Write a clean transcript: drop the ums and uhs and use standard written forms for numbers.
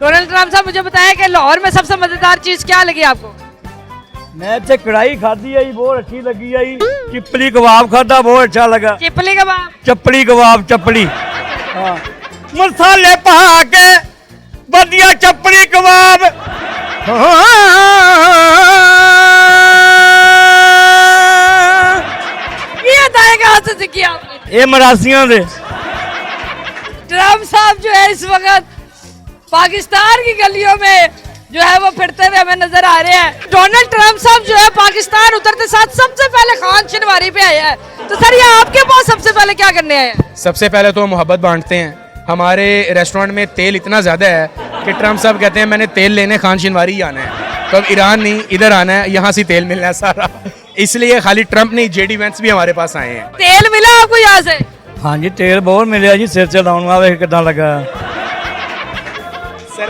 Donald Trump साहब मुझे बताया कि लाहौर में सबसे मजेदार चीज क्या लगी आपको? मैं इतने कढ़ाई खाधी है बहुत अच्छी लगी है। चिपली कबाब खाधा बहुत अच्छा लगा। चिपली कबाब, चपली कबाब, चपली हाँ मसाले पा के बढ़िया चपली कबाब। ये अदाएं कहाँ से सीखी आपने? ये मरासियों से। ट्रम्प साहब जो है इस वक्त पाकिस्तान की गलियों में जो है वो फिरते हुए हमें नजर आ रहे हैं। डोनाल्ड ट्रम्प साहब जो है पाकिस्तान उतरते साथ सबसे पहले खान शनवारी पे आया है, तो सर ये आपके पास सबसे पहले क्या करने आए हैं? सबसे पहले तो मोहब्बत बांटते हैं। हमारे रेस्टोरेंट में तेल इतना ज़्यादा है कि ट्रम्प साहब कहते हैं मैंने तेल लेने खान शनवारी ही आना है, तो अब ईरान नहीं इधर आना है, यहाँ से तेल मिलना है सारा। इसलिए खाली ट्रम्प नहीं जेडी वेंस भी हमारे पास आए हैं। तेल मिला आपको यहाँ से? हाँ जी तेल बहुत मिले जी, सिर चलाने वाले कितना लगा। सर